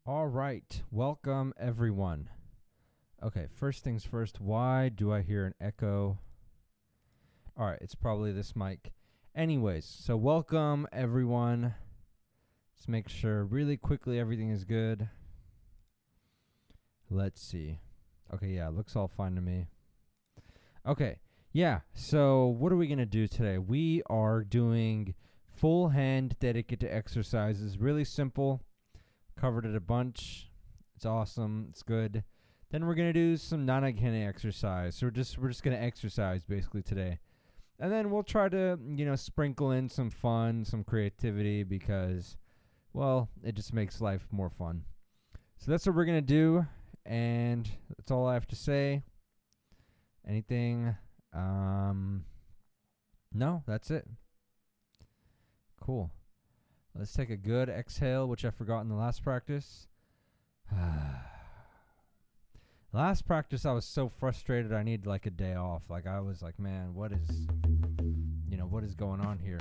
All right, welcome everyone. Okay, first things first, why do I hear an echo? All right, it's probably this mic. Anyways, so welcome everyone. Let's make sure really quickly everything is good. Let's see. Okay, yeah, looks all fine to me. Okay, yeah, so what are we going to do today? We are doing full hand Terekete exercises, really simple. Covered it a bunch. It's awesome. It's good. Then we're gonna do some Dhene exercise. So we're just gonna exercise basically today, and then we'll try to sprinkle in some fun, some creativity because, well, it just makes life more fun. So that's what we're gonna do, and that's all I have to say. Anything? No, that's it. Cool. Let's take a good exhale, which I forgot in the last practice. Last practice, I was so frustrated. I needed like a day off. Like I was like, man, what is going on here?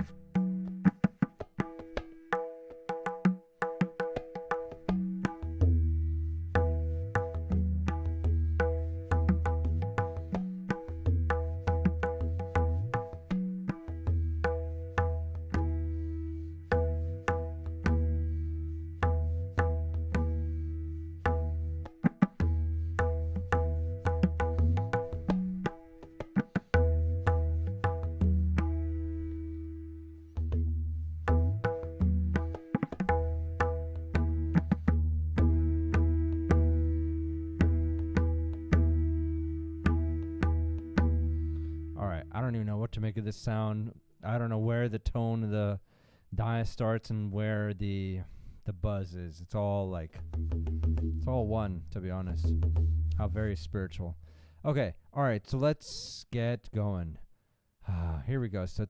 I don't even know what to make of this sound. I don't know where the tone of the dia starts and where the buzz is. It's all one, to be honest. How very spiritual. Okay, all right, so let's get going. Here we go. So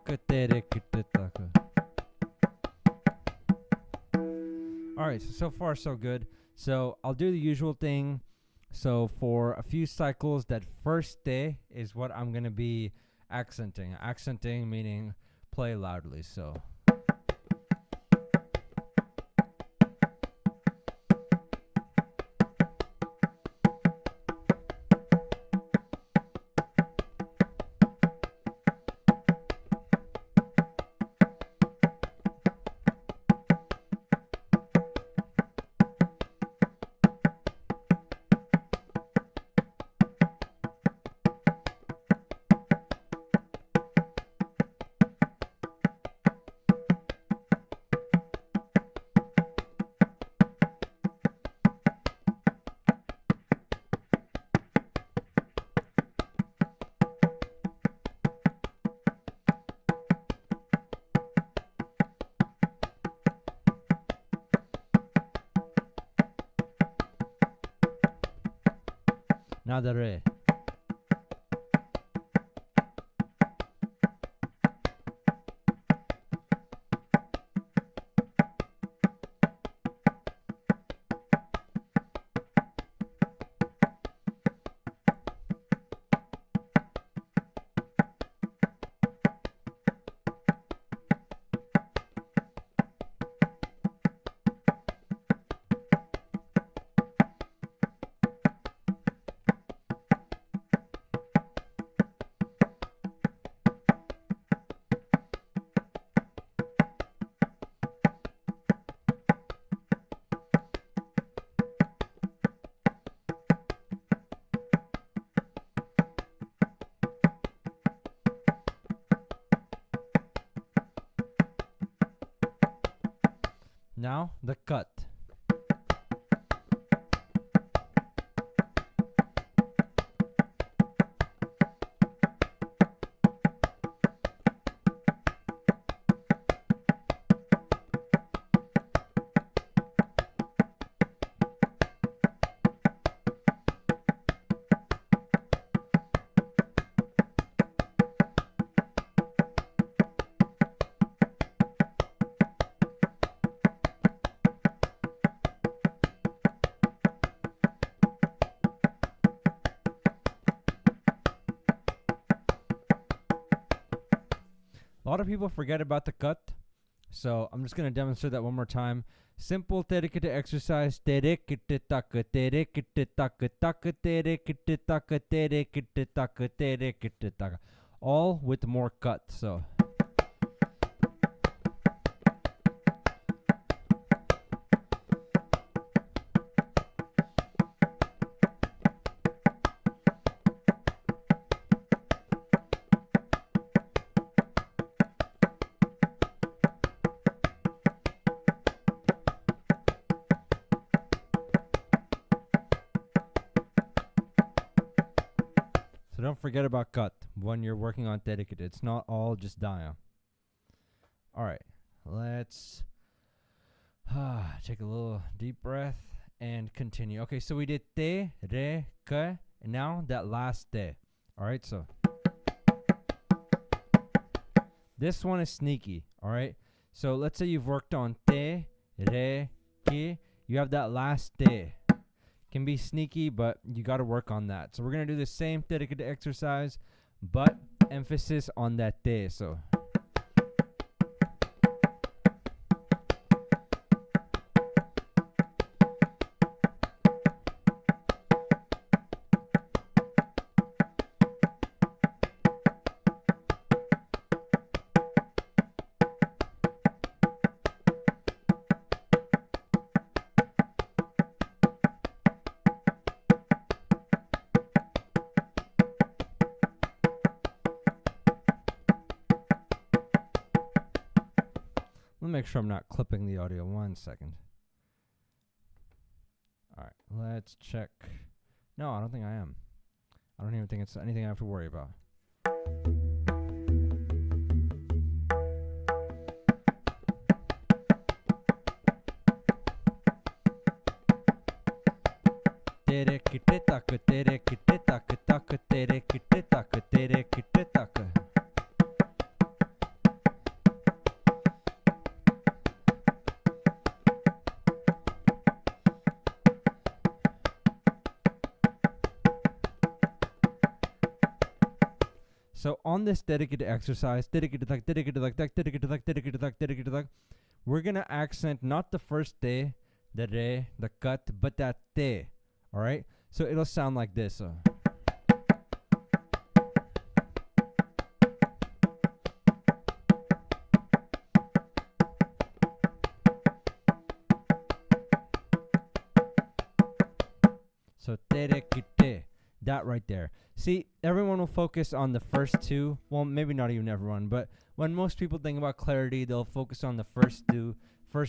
terekete taka. Alright, so far so good. So I'll do the usual thing. So for a few cycles, that first day is what I'm going to be accenting. Accenting meaning play loudly. So now the re. Now the cut. A lot of people forget about the cut, so I'm just going to demonstrate that one more time. Simple terekete exercise. Terekete taka, terekete taka, taka, terekete taka, terekete taka, terekete taka. All with more cut, so. So don't forget about cut when you're working on terekete. It's not all just dia. Alright, let's take a little deep breath and continue. Okay, so we did te, re, ke, and now that last te. Alright, so this one is sneaky. Alright, so let's say you've worked on te, re, ke. You have that last te. Can be sneaky, but you got to work on that. So we're going to do the same terekete exercise, but emphasis on that te. So let me make sure I'm not clipping the audio. 1 second. All right, let's check. No, I don't think I am. I don't even think it's anything I have to worry about. Terekete taka, terekete taka, taka, terekete taka, terekete taka. So on this dedicated exercise, we're gonna accent not the first te, the re, the cut, but that te. All right. So it'll sound like this. So terekete, that right there. See, everyone will focus on the first two. Well, maybe not even everyone, but when most people think about clarity, they'll focus on the first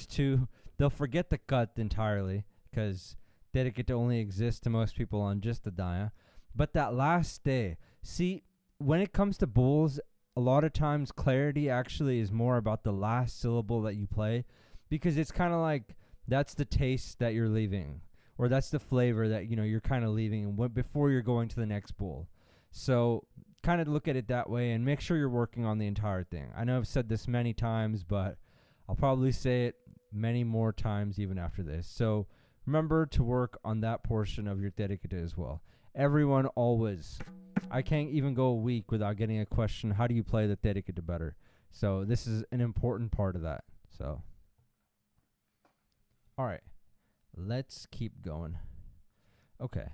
two. They'll forget the cut entirely because terekete only exists to most people on just the daya. But that last te, see, when it comes to bols, a lot of times clarity actually is more about the last syllable that you play, because it's kind of like that's the taste that you're leaving, or that's the flavor that you're kind of leaving before you're going to the next bowl. So kind of look at it that way and make sure you're working on the entire thing. I know I've said this many times, but I'll probably say it many more times even after this. So remember to work on that portion of your terekete as well. Everyone always. I can't even go a week without getting a question, how do you play the terekete better? So this is an important part of that. So, all right. Let's keep going. Okay.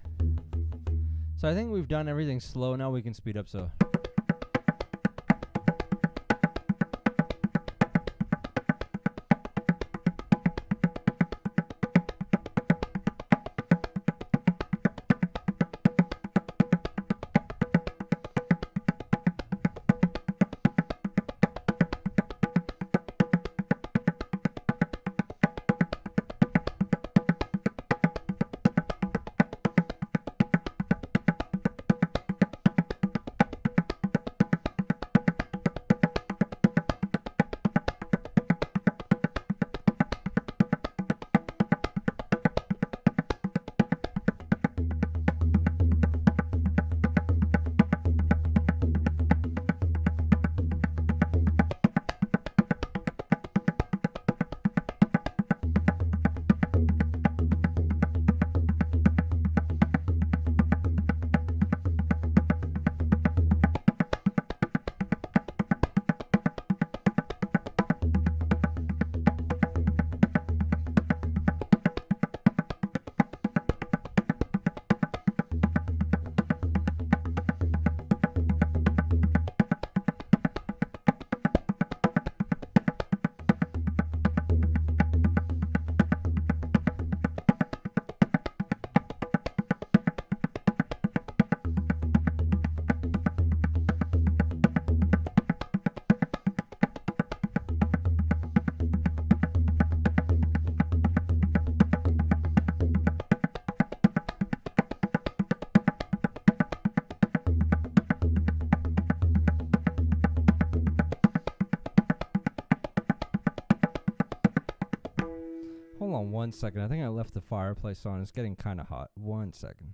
So I think we've done everything slow. Now we can speed up. So. Hold on 1 second. I think I left the fireplace on. It's getting kind of hot. 1 second.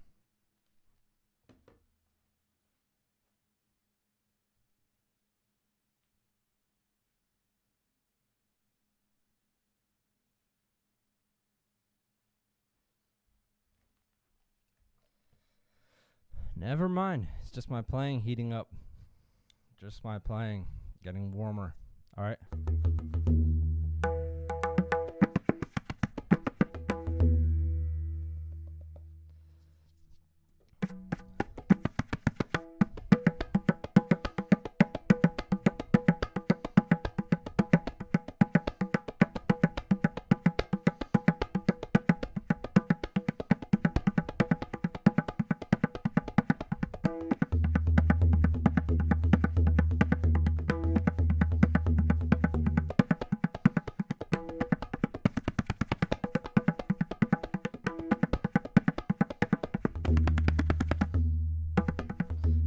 Never mind. It's just my playing heating up. Just my playing getting warmer. All right.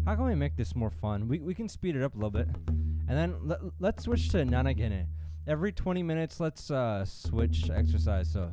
How can we make this more fun? We can speed it up a little bit. And then let's switch to Dhene. Every 20 minutes, let's switch exercise. So.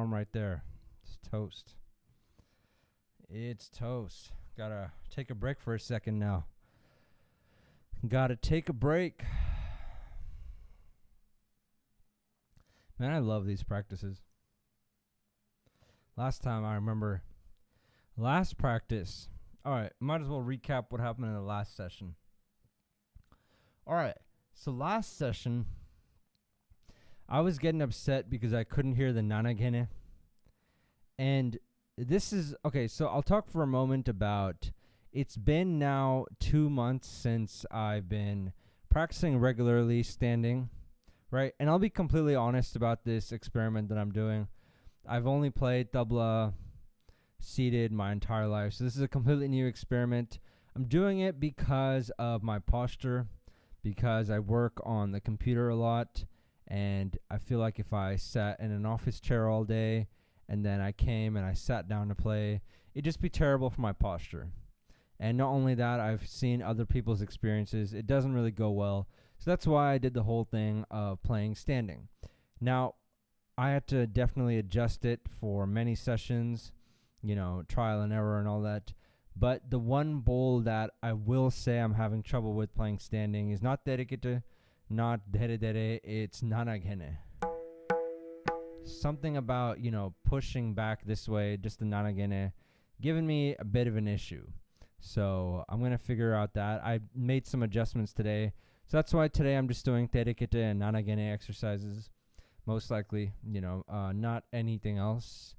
form right there. It's toast. It's toast. Gotta take a break for a second now. Gotta take a break. Man, I love these practices. Last time I remember, last practice. All right, might as well recap what happened in the last session. All right, so last session, I was getting upset because I couldn't hear the nanagene. And this is, okay, so I'll talk for a moment about, it's been now 2 months since I've been practicing regularly standing, right? And I'll be completely honest about this experiment that I'm doing. I've only played tabla seated my entire life, so this is a completely new experiment. I'm doing it because of my posture, because I work on the computer a lot, and I feel like if I sat in an office chair all day and then I came and I sat down to play, it'd just be terrible for my posture. And not only that, I've seen other people's experiences. It doesn't really go well. So that's why I did the whole thing of playing standing. Now, I had to definitely adjust it for many sessions, you know, trial and error and all that. But the one bowl that I will say I'm having trouble with playing standing is not terekete, not dhere, it's nanagene. Something about, you know, pushing back this way, just the nanagene, giving me a bit of an issue. So I'm going to figure out that. I made some adjustments today. So that's why today I'm just doing terekete and nanagene exercises. Most likely, you know, not anything else.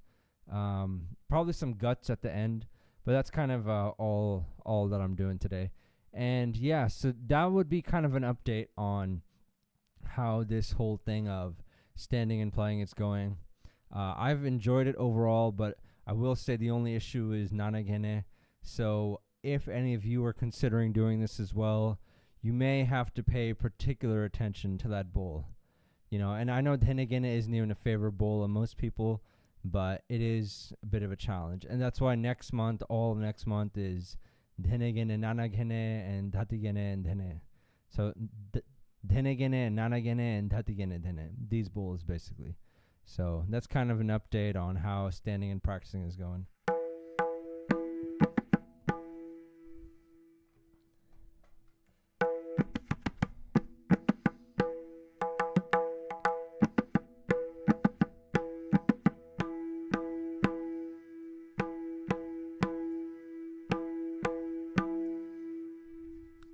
Probably some guts at the end. But that's kind of all that I'm doing today. And yeah, so that would be kind of an update on how this whole thing of standing and playing is going. I've enjoyed it overall, but I will say the only issue is nanagene. So if any of you are considering doing this as well, you may have to pay particular attention to that bowl. You know, and I know Dhene isn't even a favorite bowl of most people, but it is a bit of a challenge. And that's why next month, all of next month is Dhene, nanagene, and dhatigene and Dhene. So Dhene, nanagene, and dhatigene, Dhene. These bowls, basically. So that's kind of an update on how standing and practicing is going.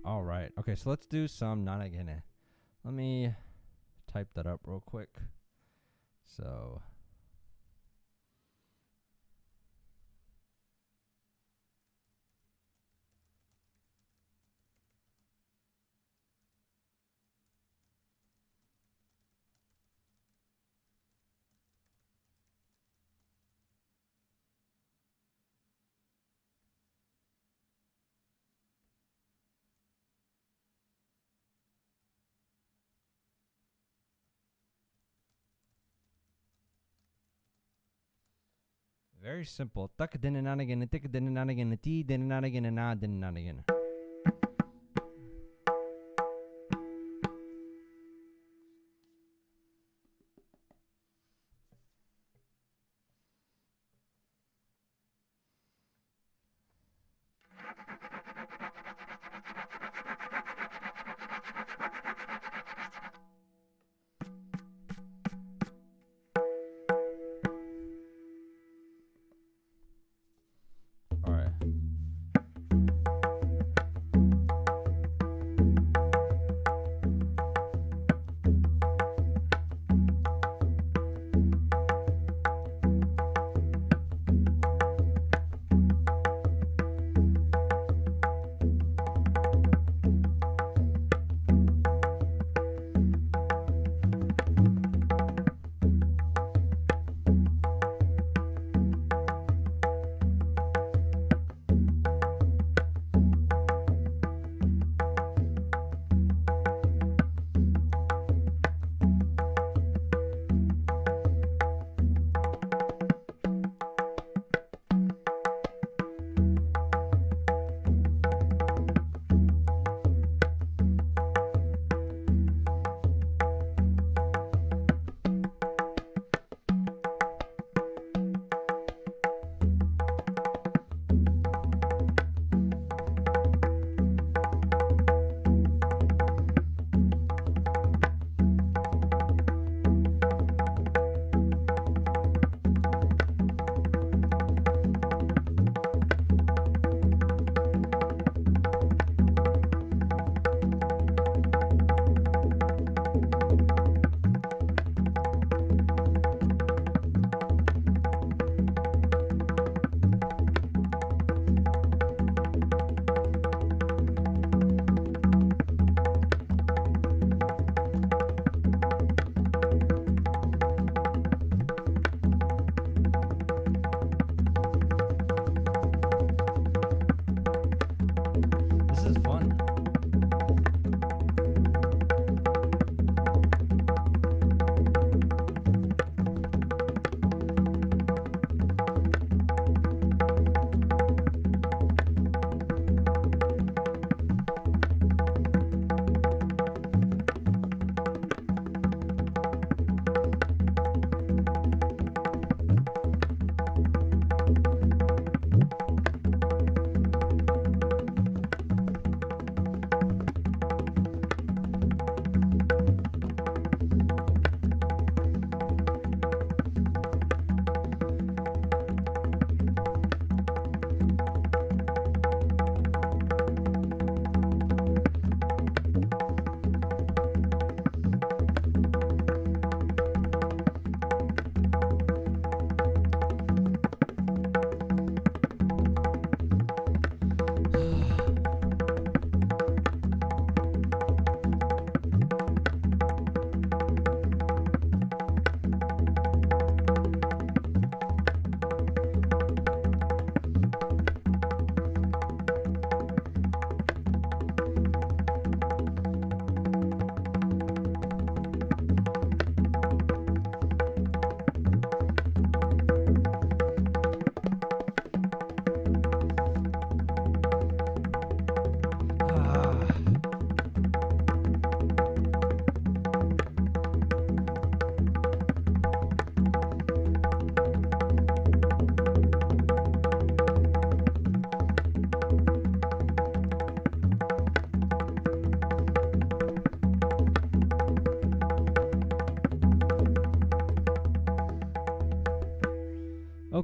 All right. Okay, so let's do some nanagene. Let me type that up real quick. So very simple. Tak Dhene nanagene, tik Dhene nanagene, ti Dhene nanagene, na Dhene nanagene.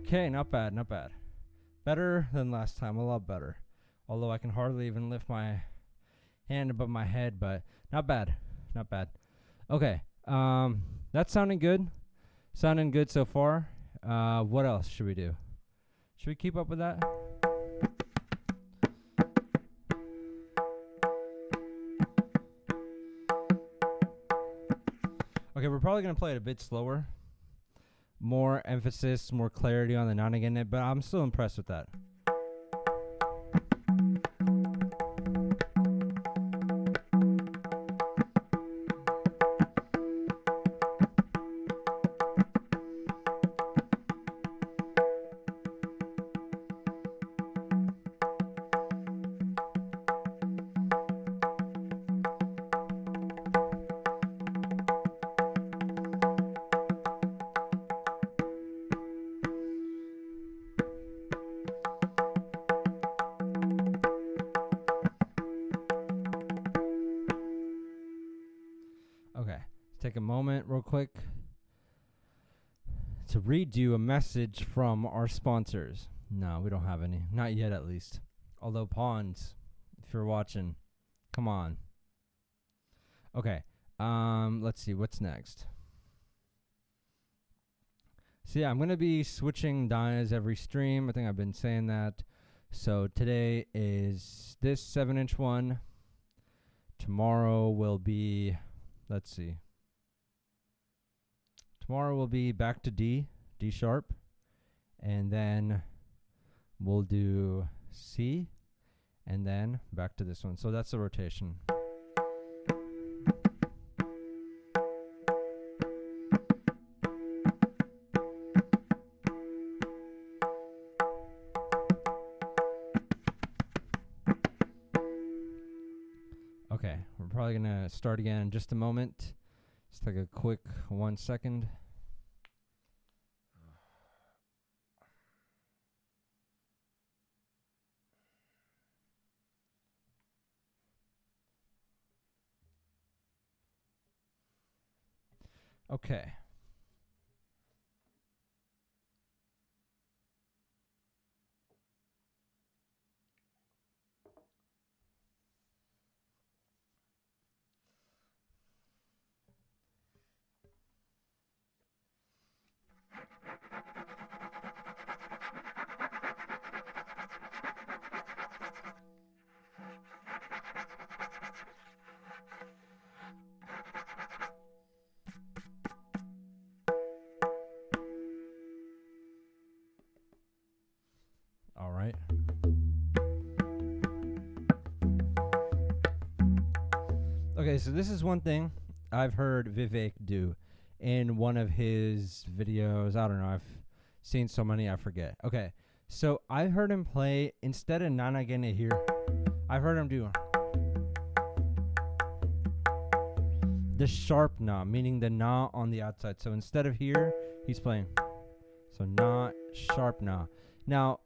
Okay, not bad, not bad. Better than last time, a lot better. Although I can hardly even lift my hand above my head, but not bad, not bad. Okay, that's sounding good. Sounding good so far. What else should we do? Should we keep up with that? Okay, we're probably going to play it a bit slower. More emphasis, more clarity on the nanagene, but I'm still impressed with that. Okay, take a moment real quick to read you a message from our sponsors. No, we don't have any. Not yet, at least. Although, Pawns, if you're watching, come on. Okay, let's see, what's next? So yeah, I'm going to be switching dynas every stream. I think I've been saying that. So today is this 7-inch one. Tomorrow will be, let's see. Tomorrow will be back to D sharp. And then we'll do C. And then back to this one. So that's the rotation. Okay, we're probably going to start again in just a moment. Just take a quick 1 second. Okay. All right. Okay, so this is one thing I've heard Vivek do in one of his videos. I don't know. I've seen so many, I forget. Okay, so I've heard him play, instead of nanagene here, I've heard him do the sharp na, meaning the na on the outside. So instead of here, he's playing. So na, sharp na. Now,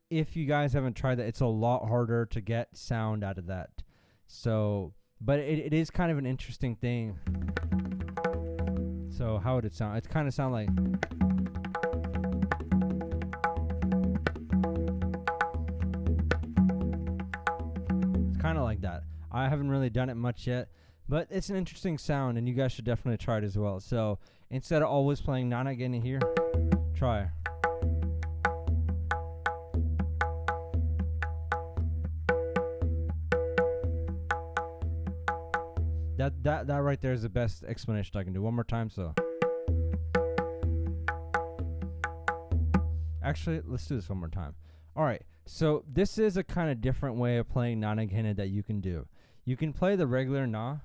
if you guys haven't tried that, it's a lot harder to get sound out of that. So, but it is kind of an interesting thing. So how would it sound? It kind of sound like. It's kind of like that. I haven't really done it much yet, but it's an interesting sound, and you guys should definitely try it as well. So instead of always playing nanagene here, try. That right there is the best explanation I can do. One more time, so. Actually, let's do this one more time. All right, so this is a kind of different way of playing nanagene that you can do. You can play the regular na,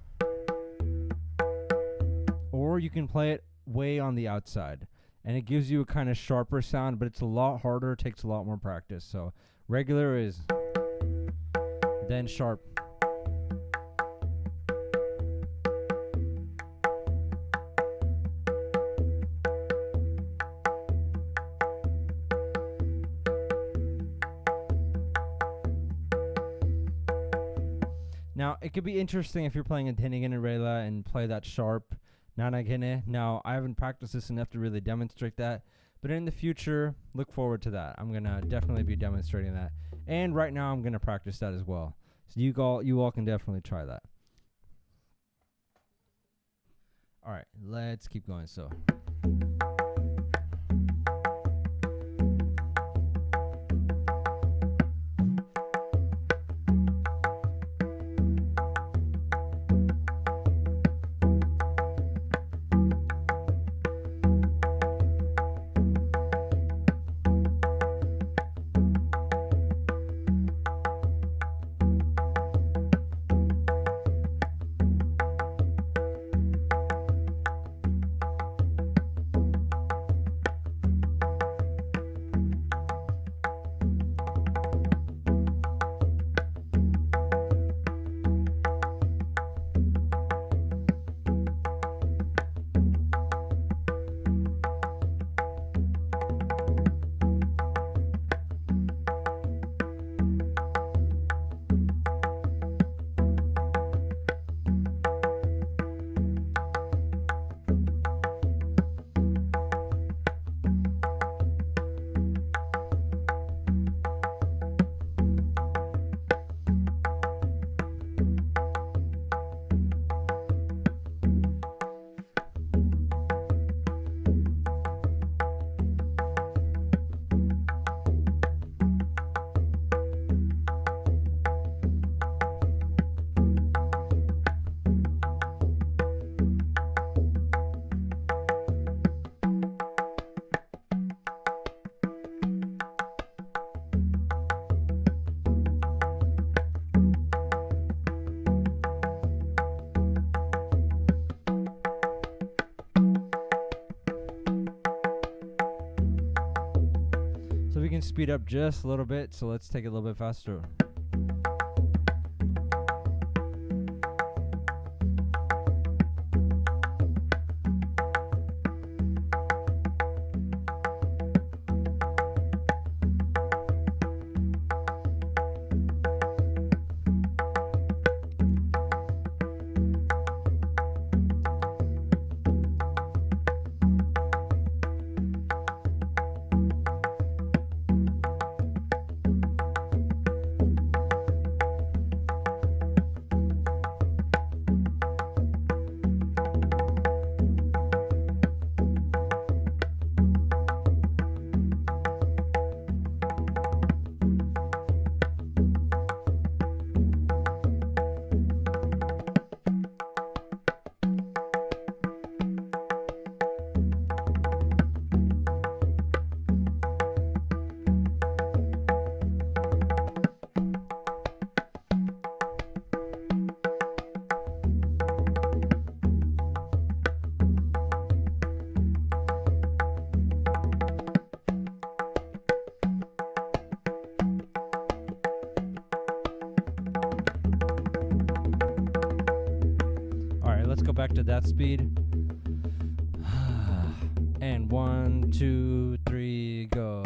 or you can play it way on the outside, and it gives you a kind of sharper sound, but it's a lot harder, it takes a lot more practice. So regular is then sharp. Now, it could be interesting if you're playing a Dhene and play that sharp nanagene. Now, I haven't practiced this enough to really demonstrate that, But in the future, look forward to that. I'm gonna definitely be demonstrating that. And right now, I'm gonna practice that as well. So you all can definitely try that. All right, let's keep going. So. We can speed up just a little bit, so let's take it a little bit faster. Let's go back to that speed. And 1, 2, 3, go.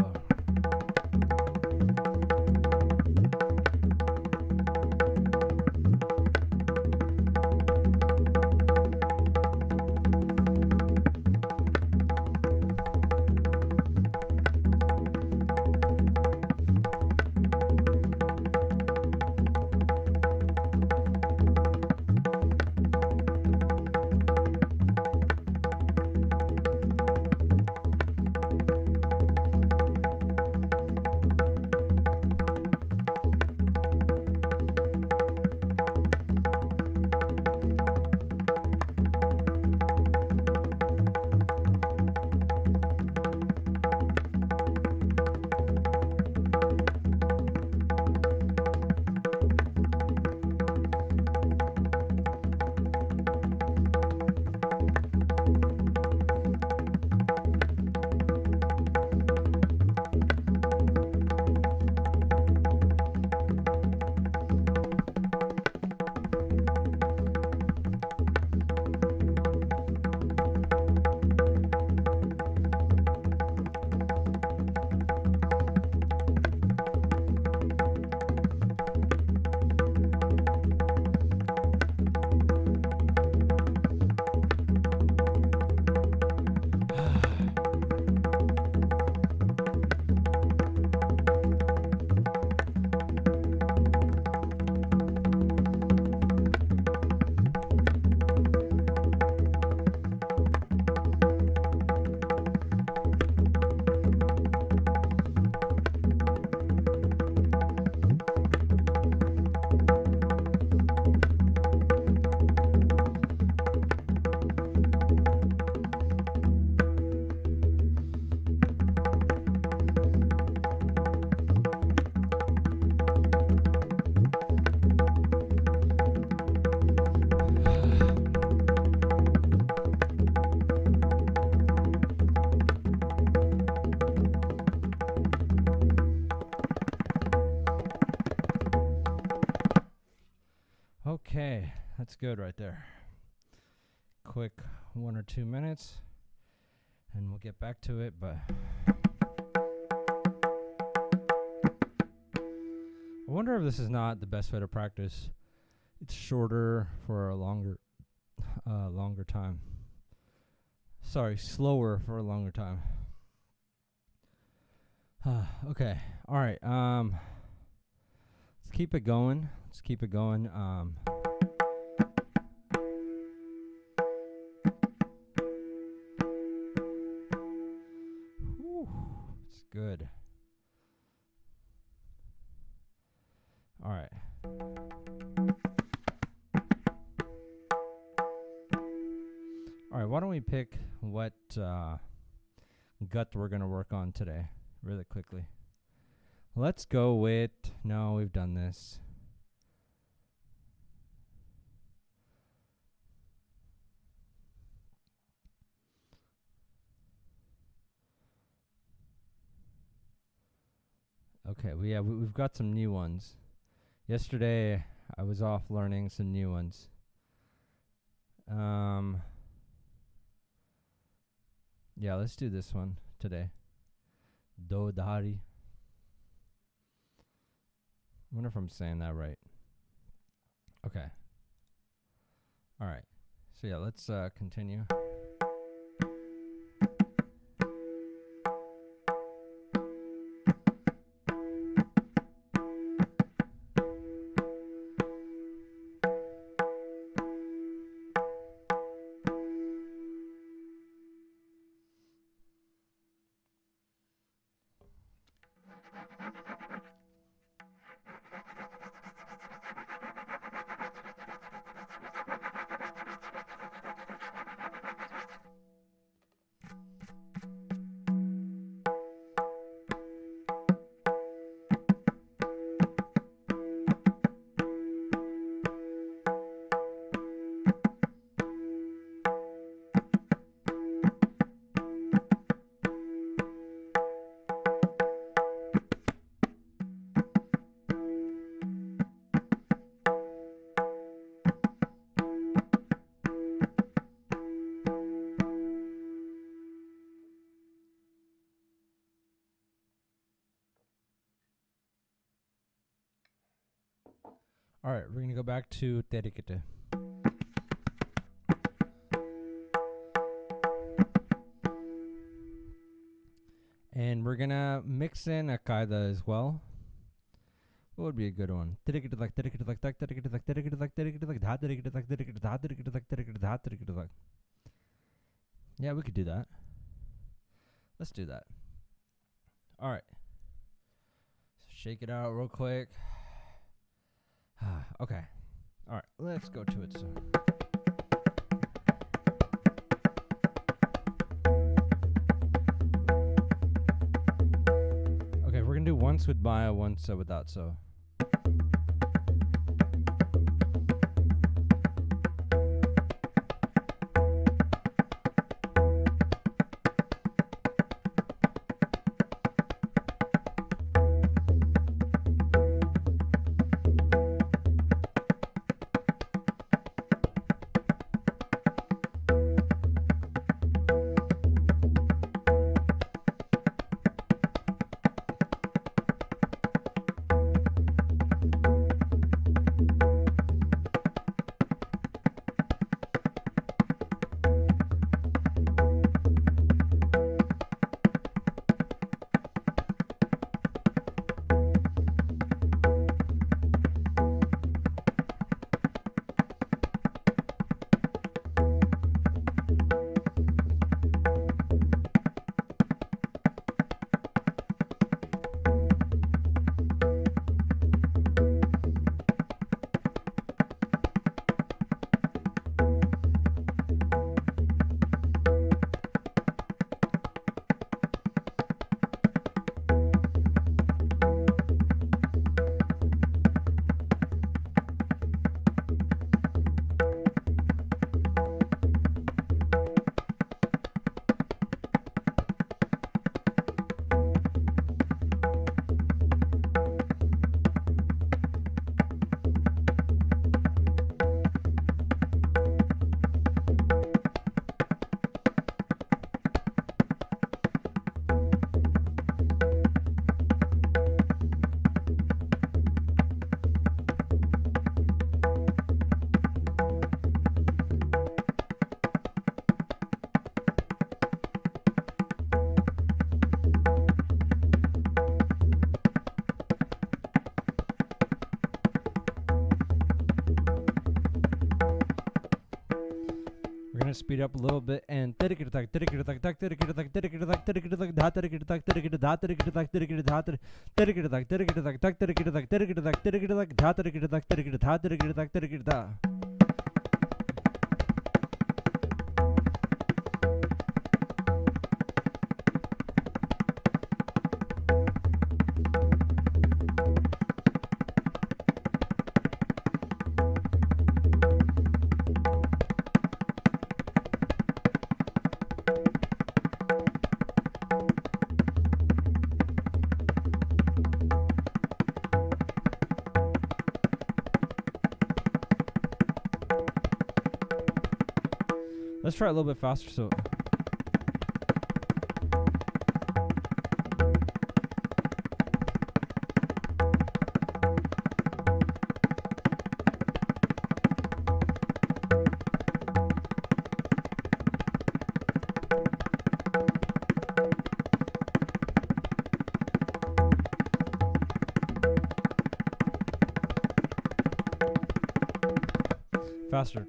Okay, that's good right there. Quick 1 or 2 minutes and we'll get back to it, but I wonder if this is not the best way to practice. It's shorter for a longer time. Sorry, slower for a longer time. Okay. All right. Let's keep it going. Whew, it's good. All right. All right, why don't we pick what gut we're going to work on today really quickly. Let's go with, no, we've done this. Okay, we've got some new ones. Yesterday, I was off learning some new ones. Yeah, let's do this one today. Dodari. I wonder if I'm saying that right. Okay. All right. So yeah, let's continue. All right, we're going to go back to Terekete. And we're going to mix in a kaida as well. What would be a good one? Terekete like, terekete like, terekete like, terekete like, terekete like, da terekete like, terekete da terekete like, terekete da terekete like. Yeah, we could do that. Let's do that. All right. Shake it out real quick. Okay. All right, let's go to it. Okay, we're gonna do once with Maya, once without. So. gonna speed up a little bit and let's try it a little bit faster. So faster.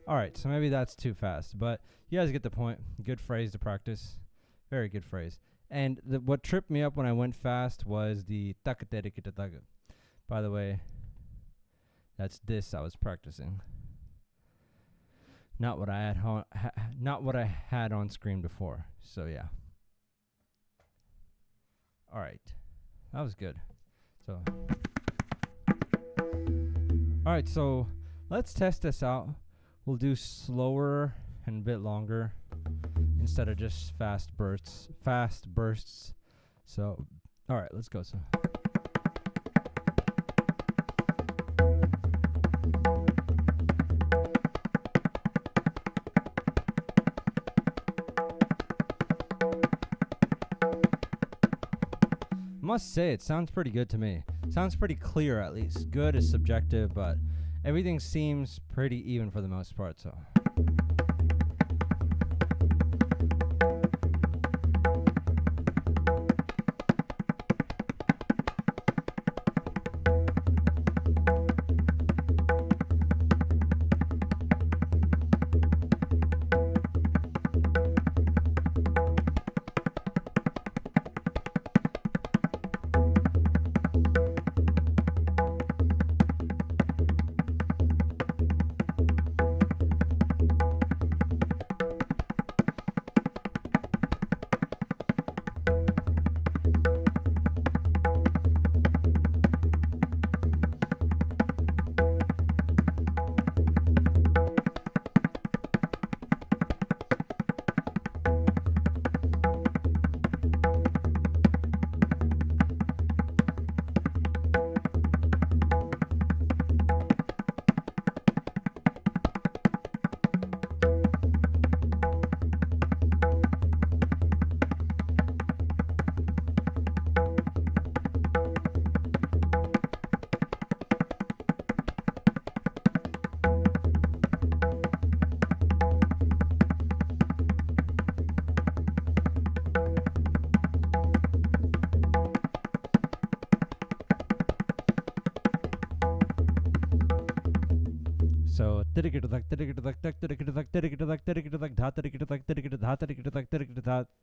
Alright, so maybe that's too fast, but you guys get the point. Good phrase to practice. Very good phrase. And what tripped me up when I went fast was the terekete taga. By the way, that's this I was practicing. Not what I had not what I had on screen before. So yeah. Alright. That was good. So alright, so let's test this out. We'll do slower and a bit longer instead of just fast bursts. So, all right, let's go. So, must say it sounds pretty good to me. Sounds pretty clear, at least. Good is subjective, but everything seems pretty even for the most part, so.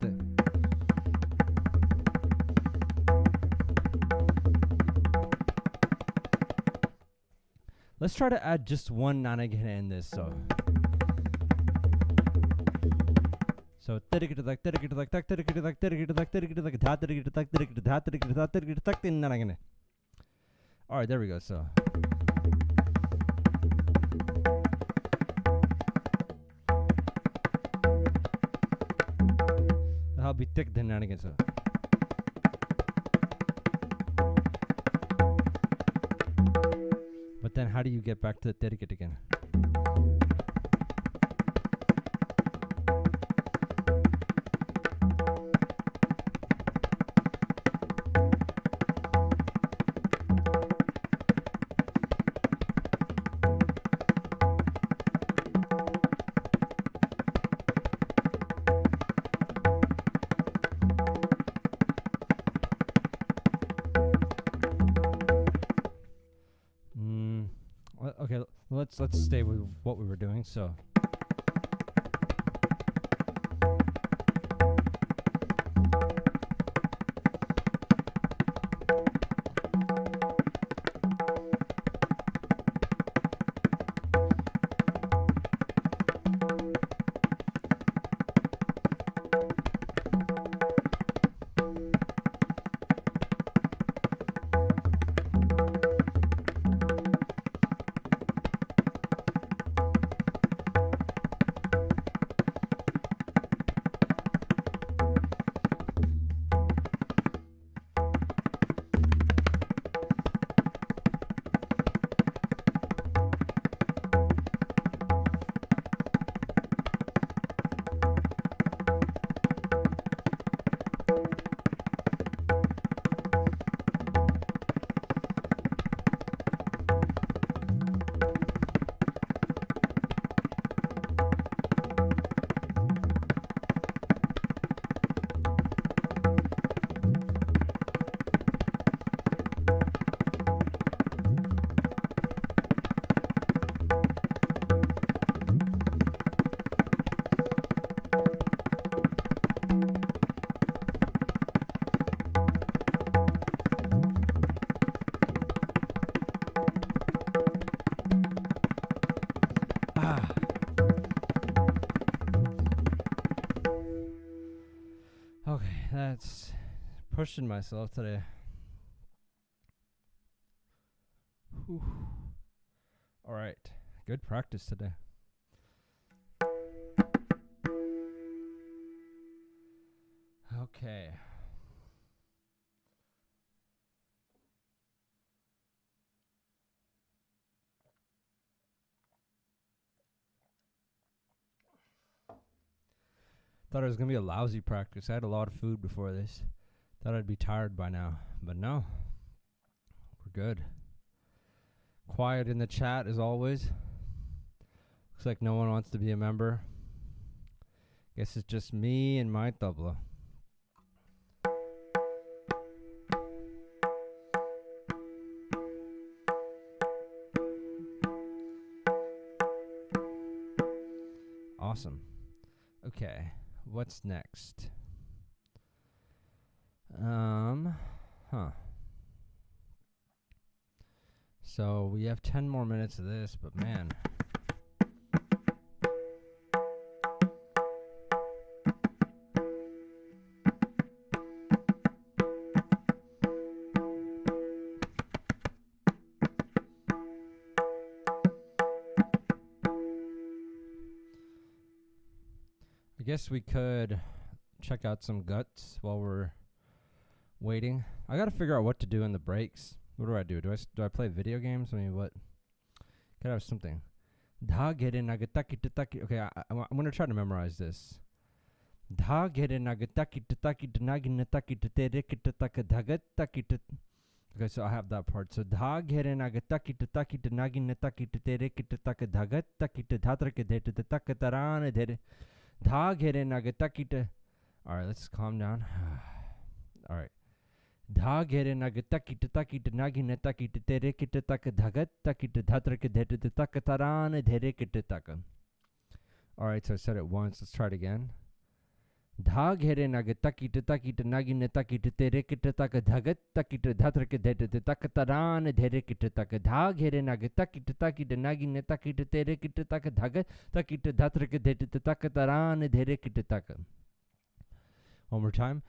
So let's try to add just one nanagana in this. So all right, there we go. So I'll be thick then again. So but then how do you get back to the terekete again? let's stay with what we were doing. So. Okay, that's pushing myself today. Whew. All right, good practice today. Okay. Thought it was gonna be a lousy practice. I had a lot of food before this. Thought I'd be tired by now, but no. We're good. Quiet in the chat as always. Looks like no one wants to be a member. Guess it's just me and my tabla. Awesome. Okay. What's next? So we have 10 more minutes of this, but man. I guess we could check out some guts while we're waiting. I gotta figure out what to do in the breaks. What do I do? Do I play video games? I mean, what? Gotta have something. Okay, I'm gonna try to memorize this. Okay, so I have that part. So alright, let's calm down. Alright. Alright, so I said it once. Let's try it again. One more time.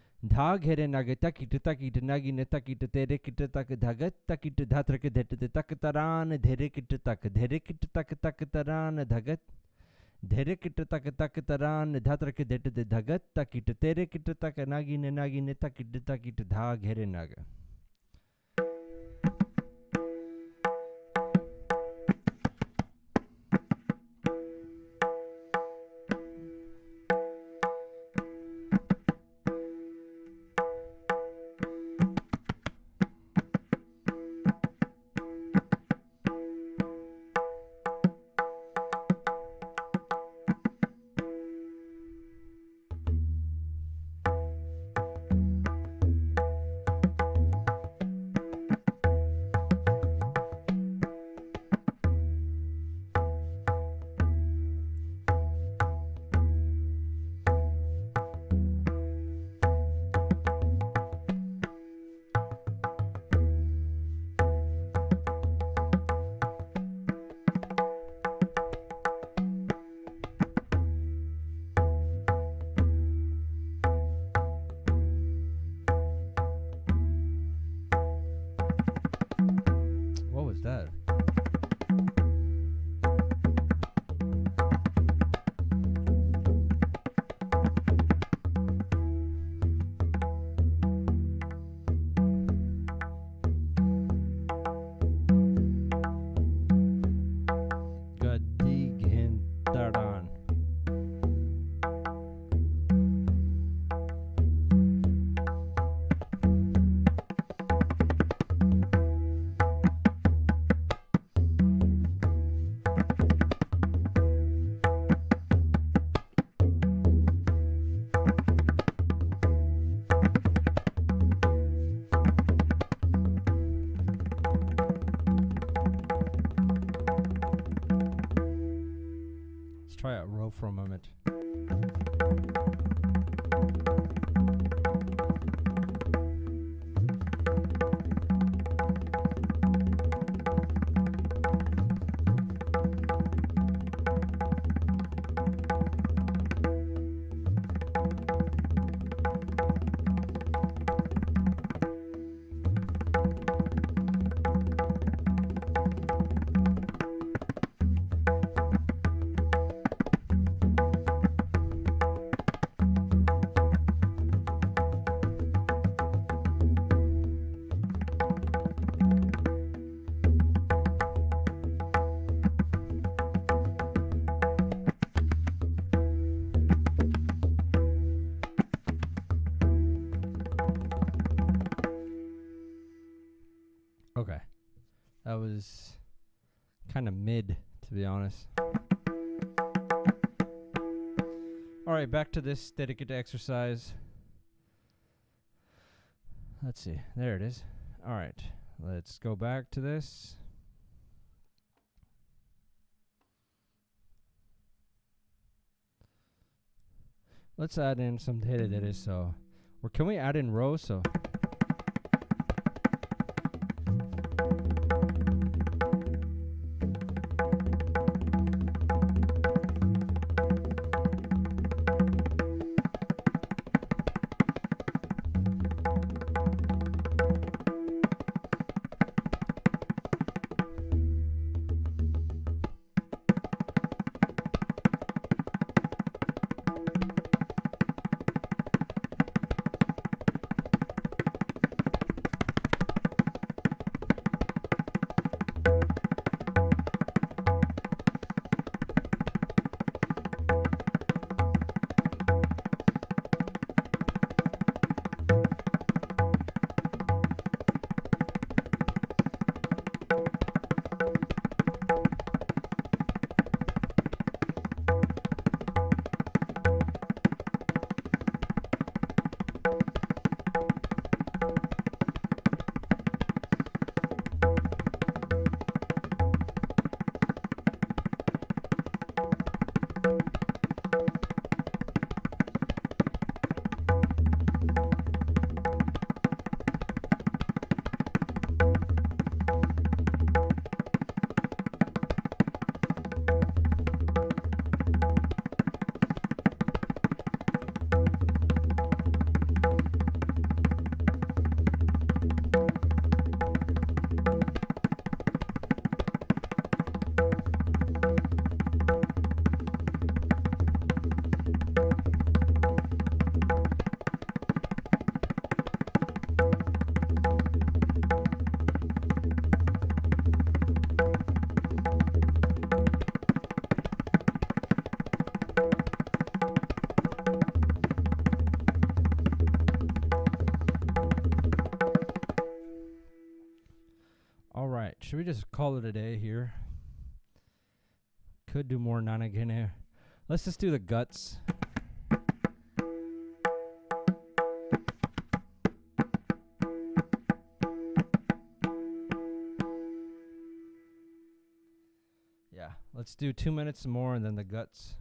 for a moment. Okay, that was kind of mid, to be honest. All right, back to this Terekete exercise. Let's see, there it is. All right, let's go back to this. Let's add in some Dhene. So, or can we add in rows? So. Should we just call it a day here? Could do more nanagene. Let's just do the guts. Yeah, let's do 2 minutes more and then the guts.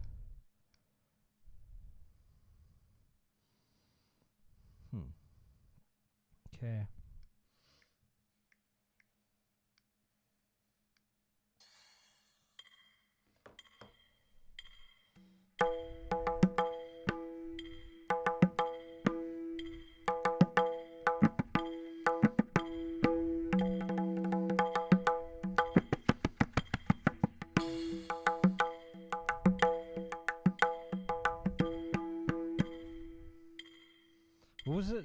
Okay. What was it?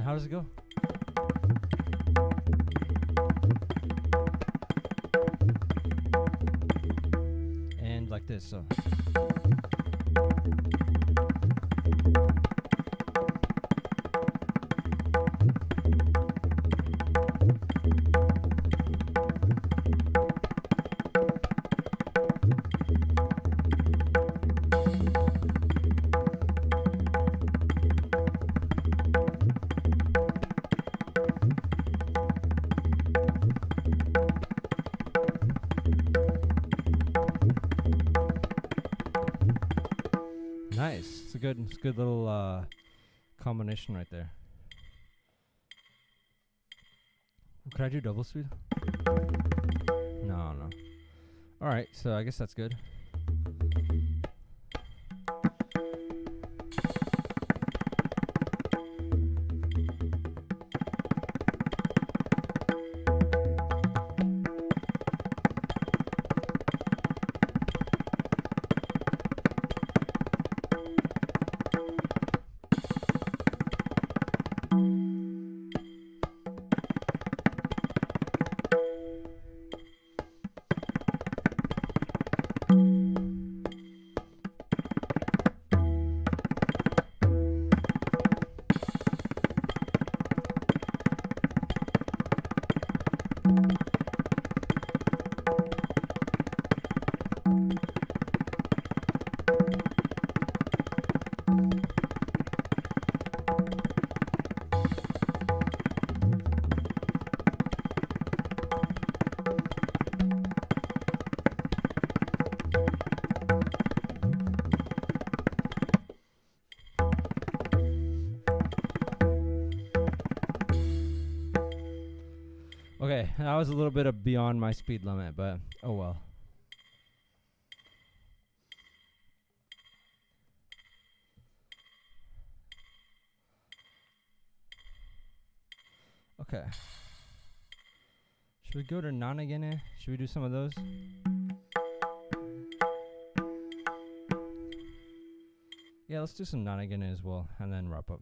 How does it go? And like this. So. Nice. It's a good little combination right there. Could I do double speed? No. All right, so I guess that's good. Okay, that was a little bit of beyond my speed limit, but oh well. Okay. Should we go to Dhene? Should we do some of those? Yeah, let's do some Dhene as well, and then wrap up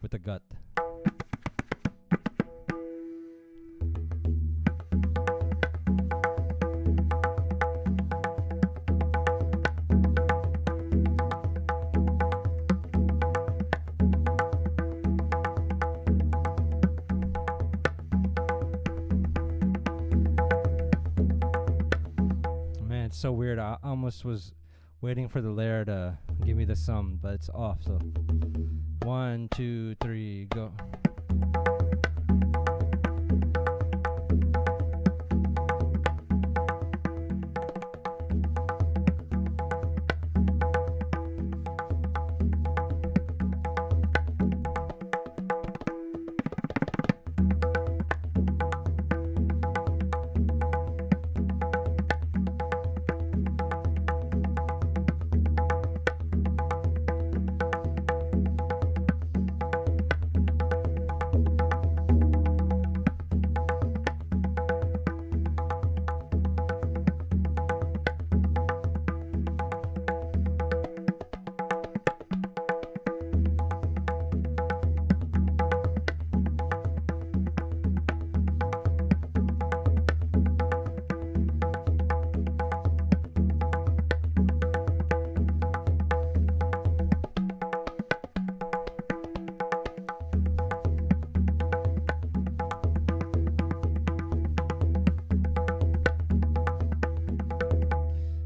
with the gut. So weird. I almost was waiting for the layer to give me the sum, but it's off. So 1, 2, 3, go.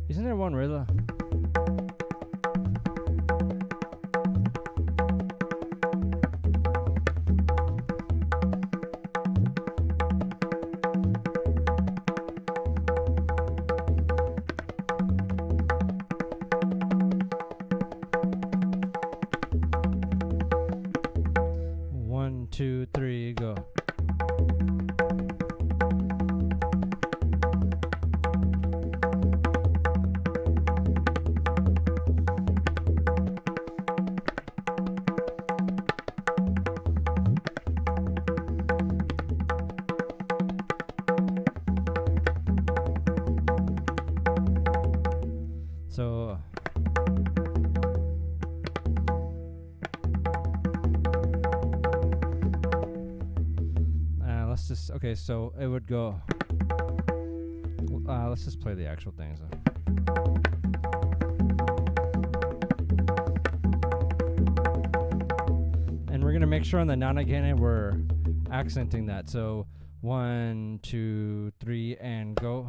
Isn't there one riddle? One, two, three, go. So let's just, okay, so it would go, let's just play the actual things. And we're gonna make sure on the nanagene we're accenting that. So 1, 2, 3, and go.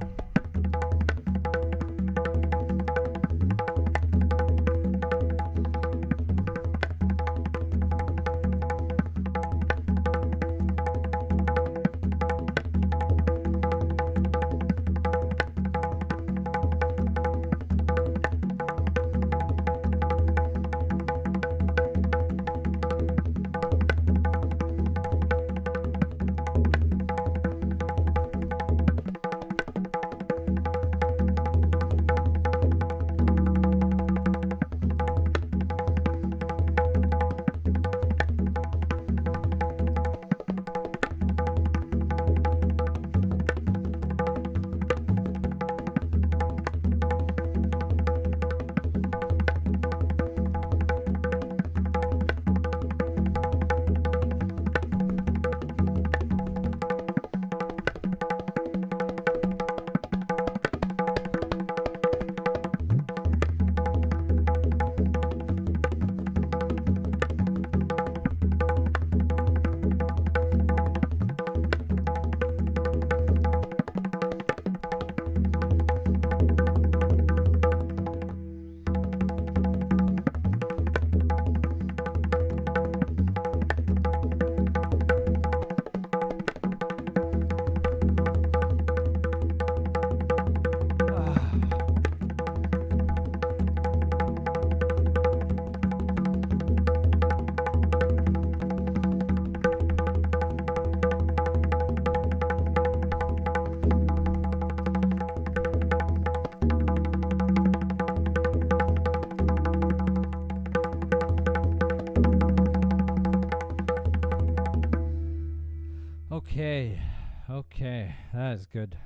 Okay, that is good.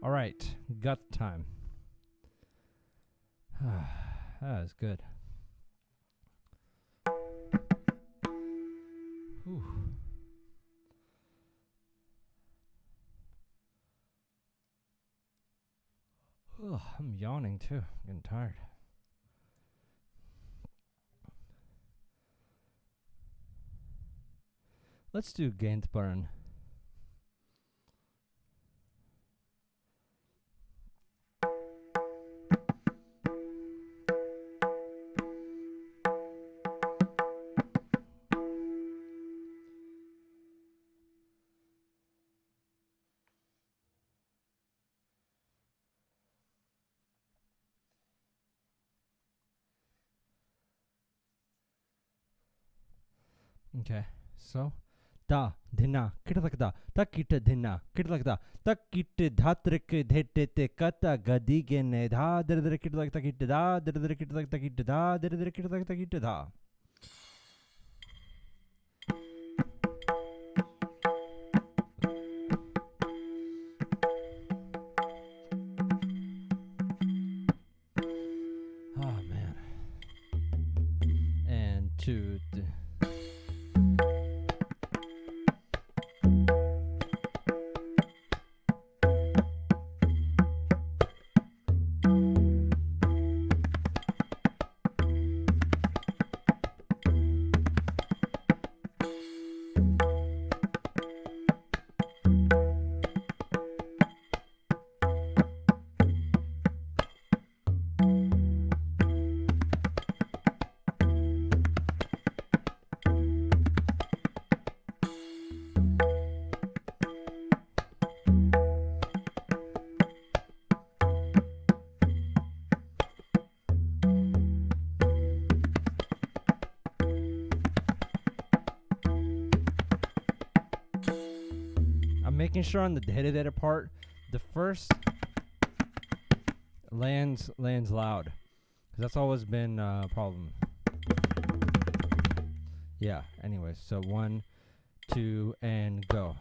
All right, gut time. That is good. Whew. Ugh, I'm yawning too. I'm getting tired. Let's do Gainsborough. Okay, so da dhina kitlakda takita dhina kitlakda takit dhatrik dhetete kata gadigene dha derdre kitlak takit da derdre kitlak takit da derdre kitlak takit da. Oh man. And 2 making sure on the Dhene part, the first lands loud, 'cause that's always been a problem. Yeah. Anyways, so 1, 2, and go.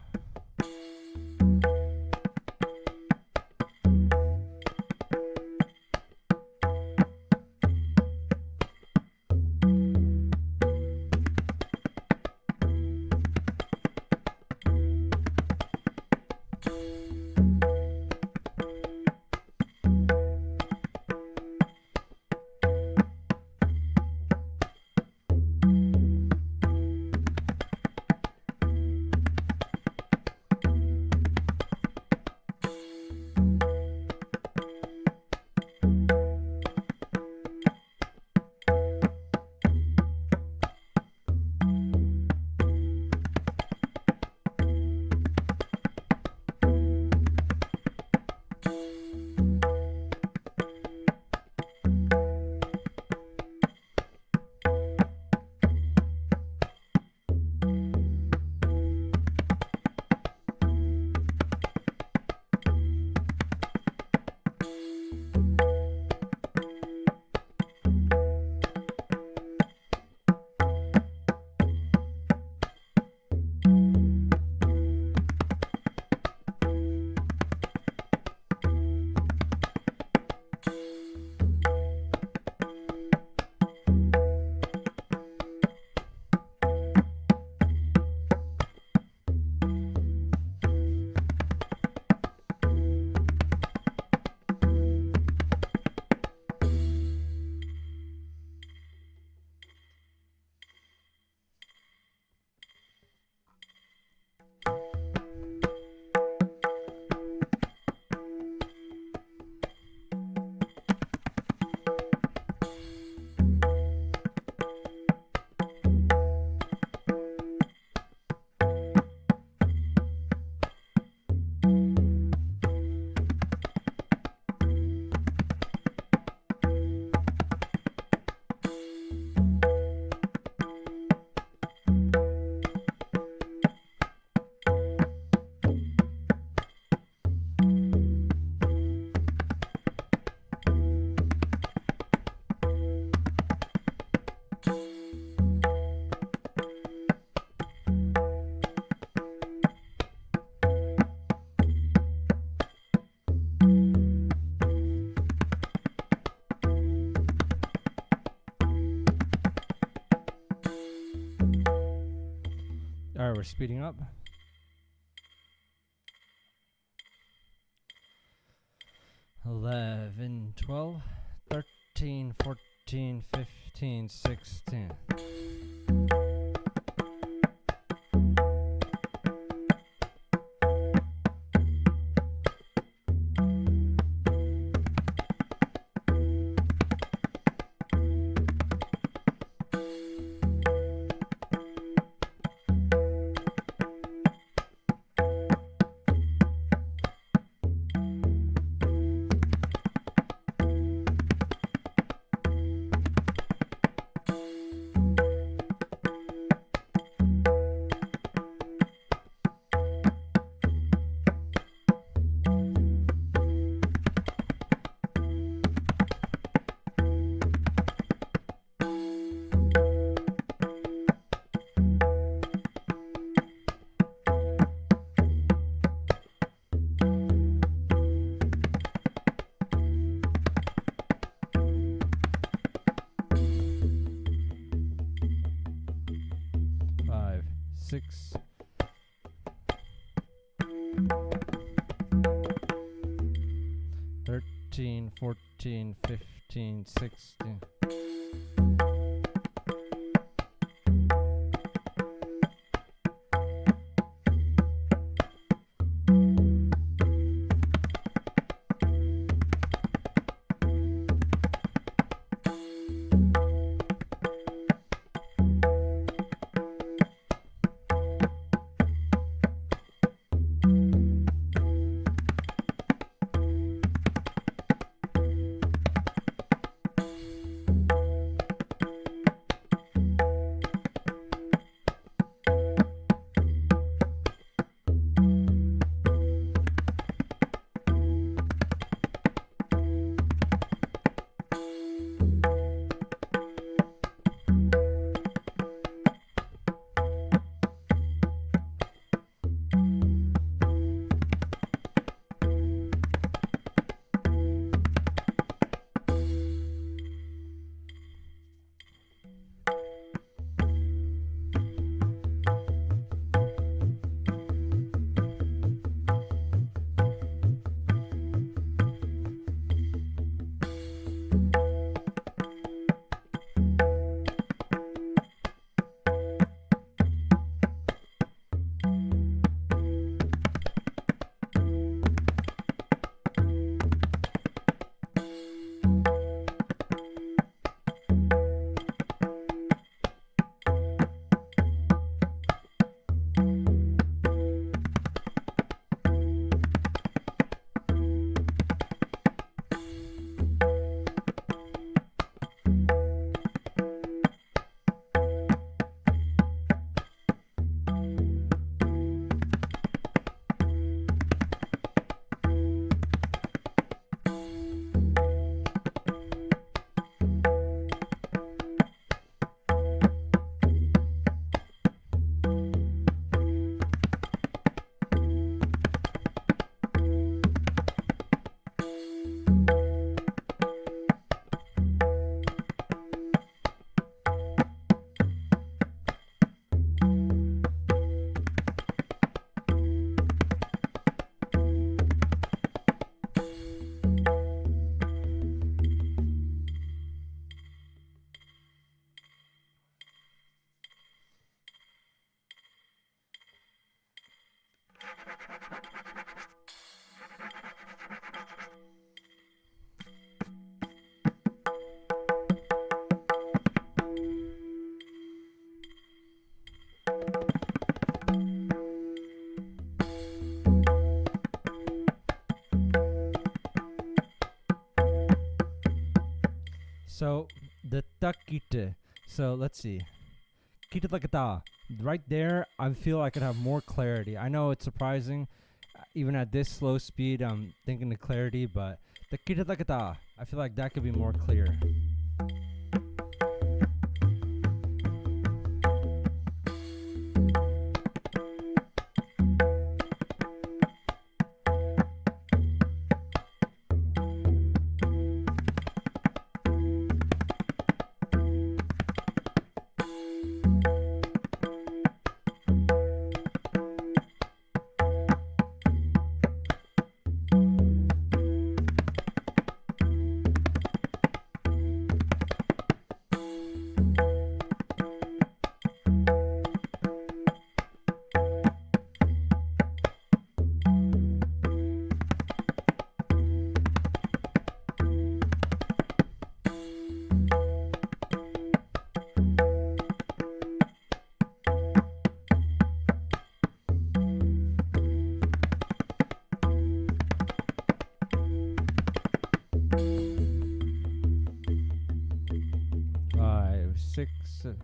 we're speeding up. 11, 12, 13, 14, 15, 16. Six, 13, 14, 15, 16. So the takite. So let's see. Kita takata. Right there, I feel I could have more clarity. I know it's surprising. Even at this slow speed, I'm thinking the clarity, but the kita takata, I feel like that could be more clear. it.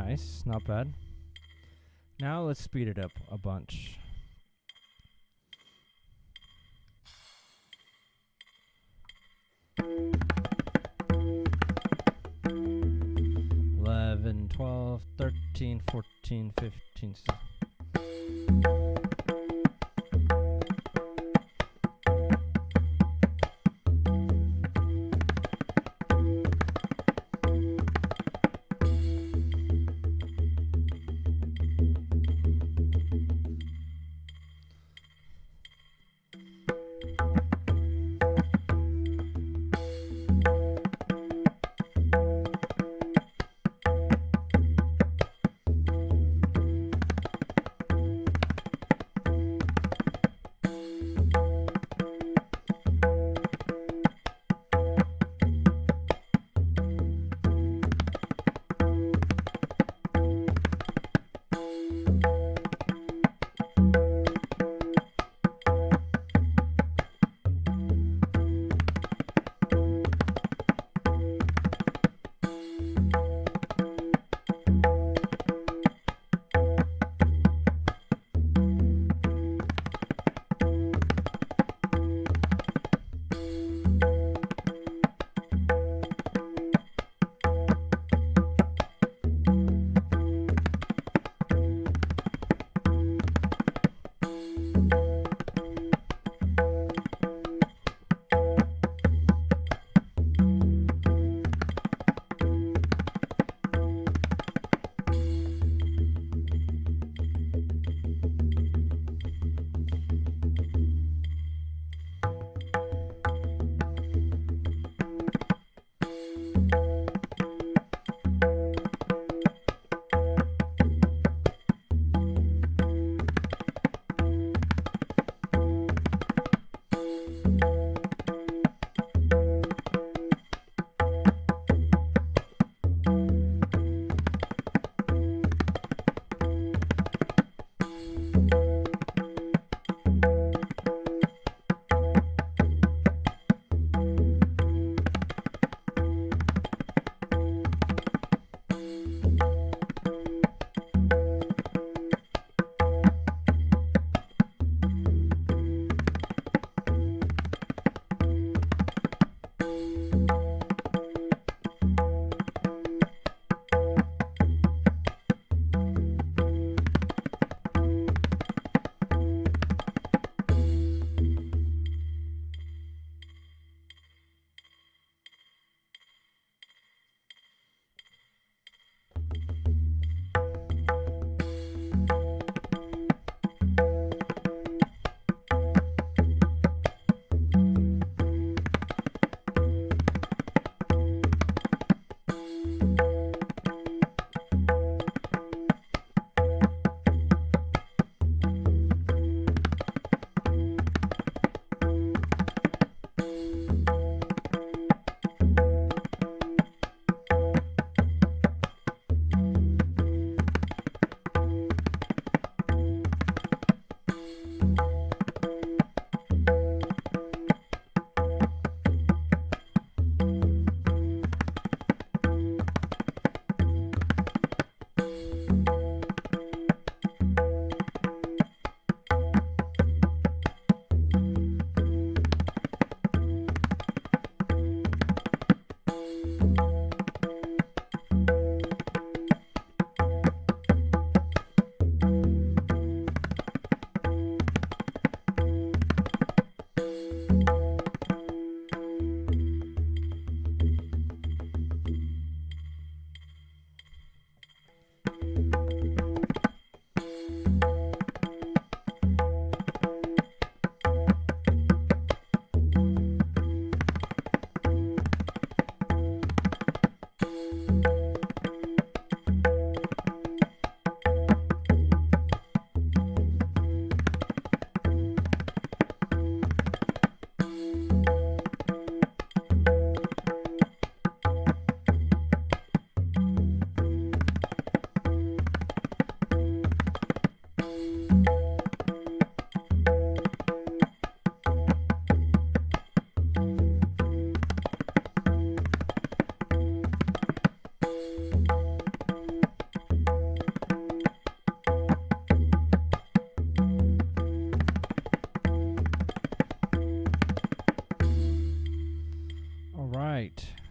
Nice, not bad. Now let's speed it up a bunch. $11, $12, $13, $14, $15.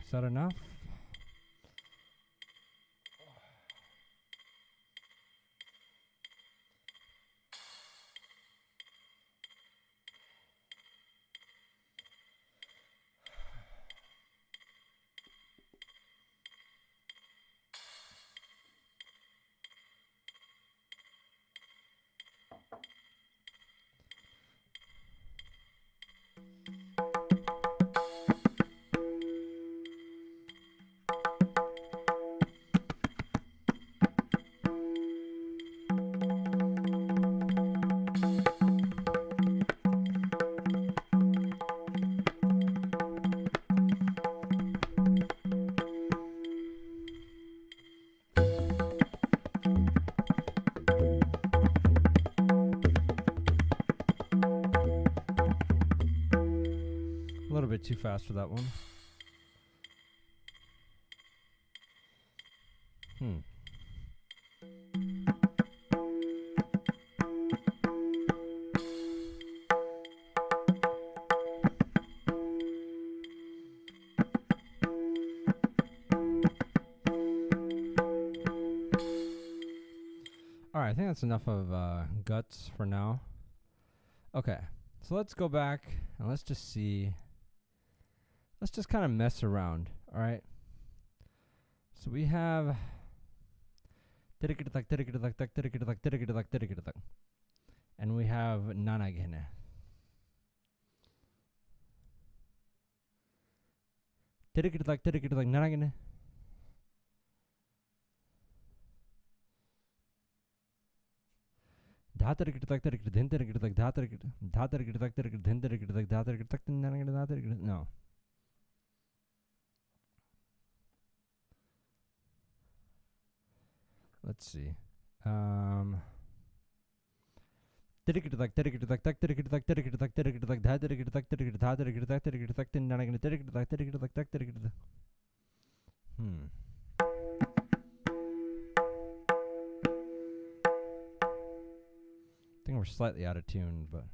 Is that enough? A little bit too fast for that one. Alright, I think that's enough of guts for now. Okay, so let's go back and let's just see. Let's just kind of mess around, alright? So we have and we have nanagene. Nanagene. No. Let's see. I think we're slightly out of tune, but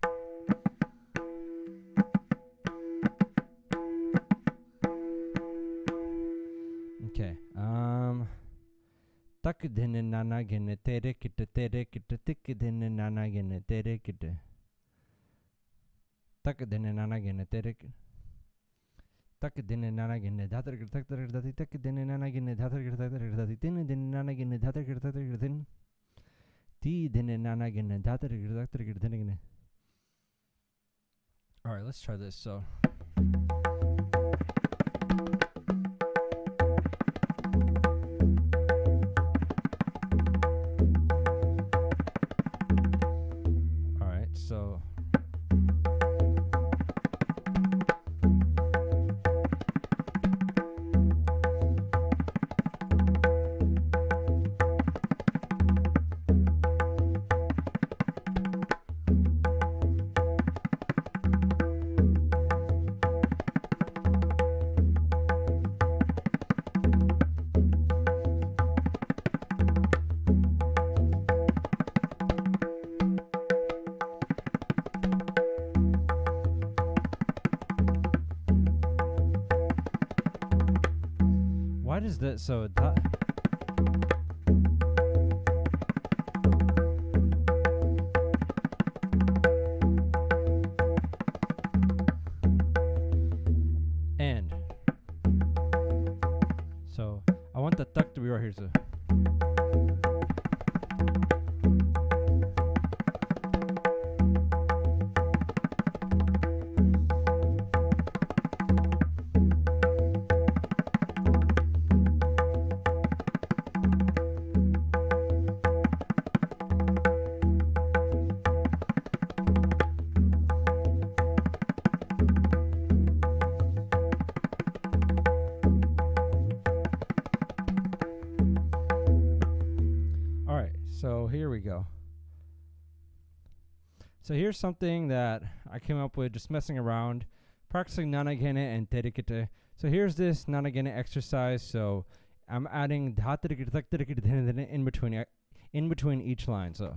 okay. Tak dhene nanagene terekete tik dhene nanagene terekete. Tak dhene nanagene terekete. Tak dhene nanagene dhatarkete tak tak dhene nanagene dhatarkete tin dhene nanagene dhatarkete tin. Ti dhene nanagene dhatarkete tin. All right, let's try this. So why does that so and so I want the tuck to be right here, so So here we go. So here's something that I came up with just messing around, practicing nanagene and terekete. So here's this nanagene exercise. So I'm adding in between each line. So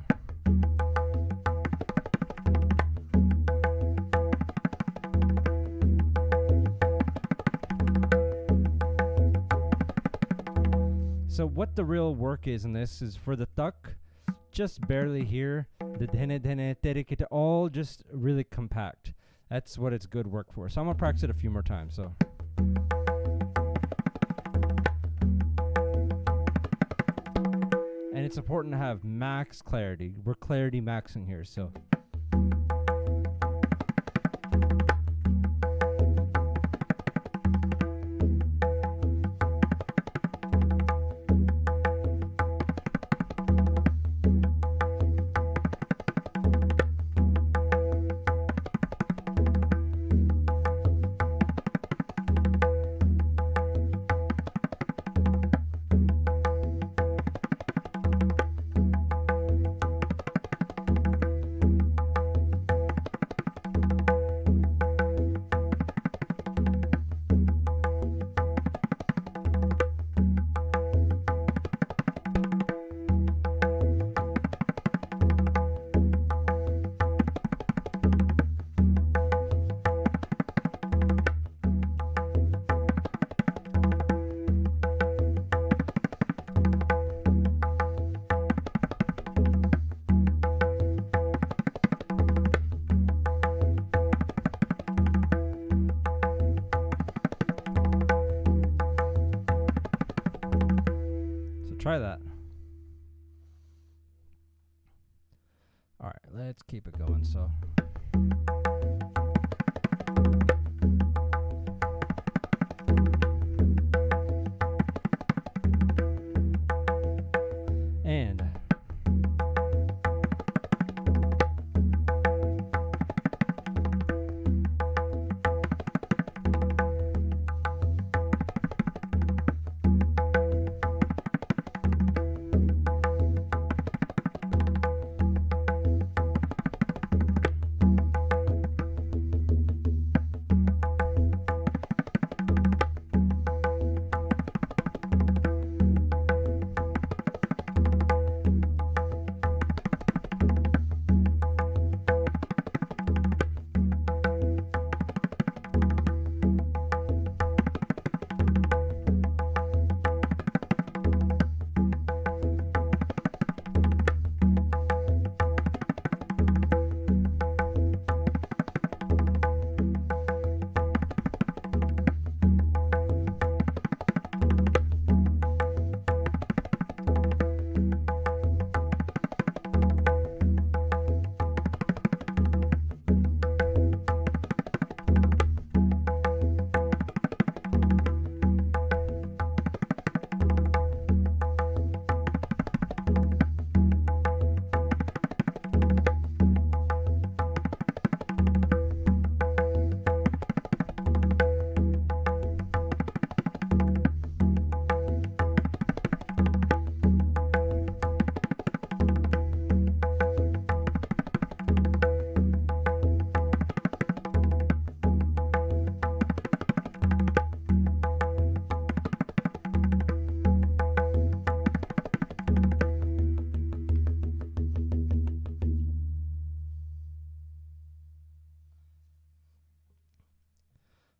So what the real work is in this is for the tuck, just barely here. The dhene, dhene, terekete, all just really compact. That's what it's good work for. So I'm gonna practice it a few more times. So. And it's important to have max clarity. We're clarity maxing here, so. Try that. All right, let's keep it going. So. And.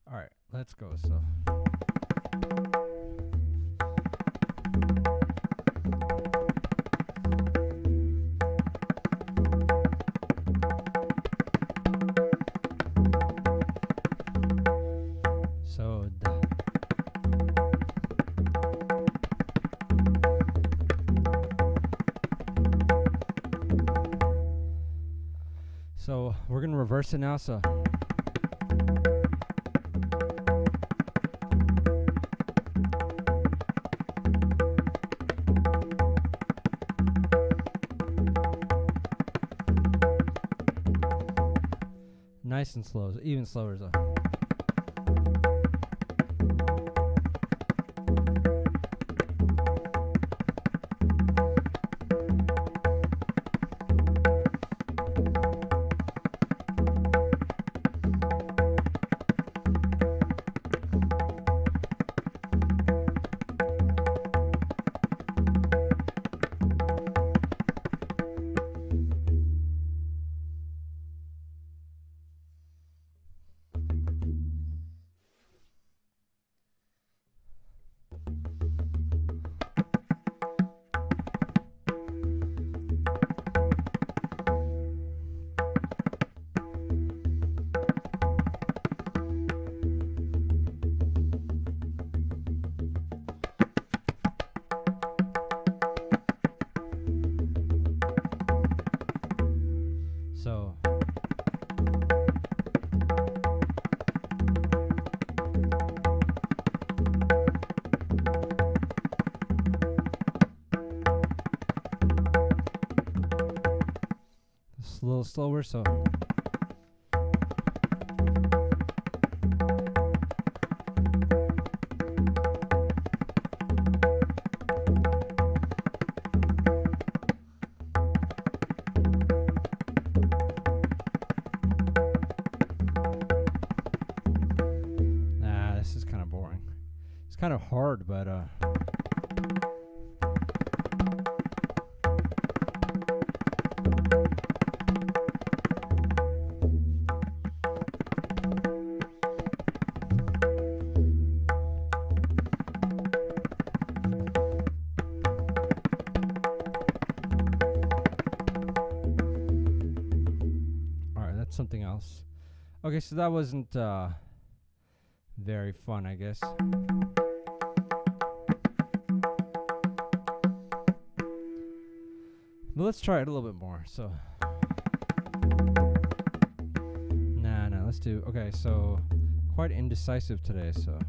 All right, let's go. So. So. So we're gonna reverse it now. So. Nice and slow, even slower though. a little slower, so. Nah, this is kind of boring. It's kind of hard, but something else. Okay, so that wasn't very fun, I guess. But let's try it a little bit more. So nah, let's do. Okay, so quite indecisive today, so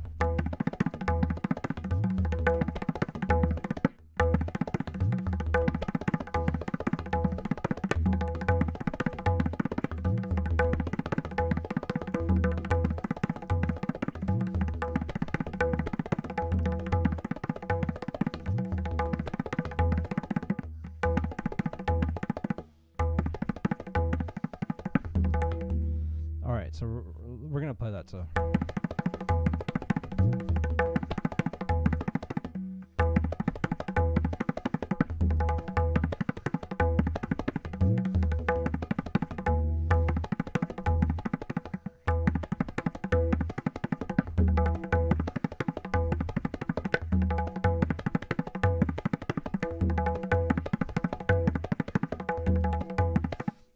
so we're gonna play that, so.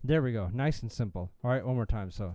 There we go, nice and simple. All right, one more time, so.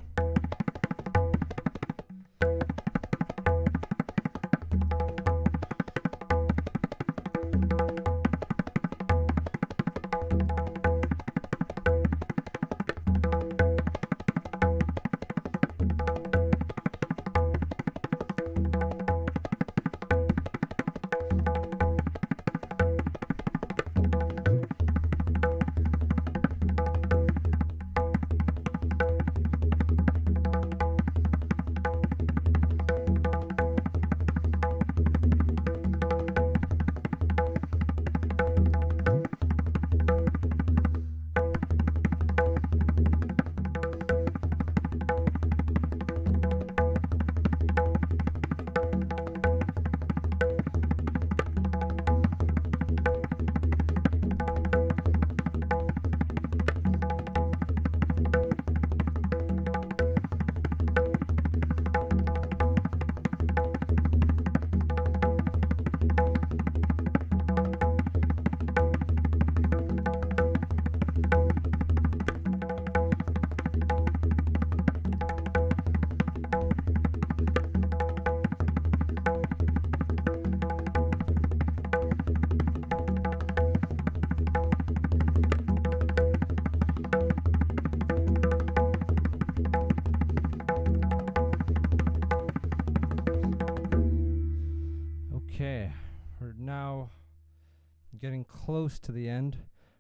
Okay, we're now getting close to the end.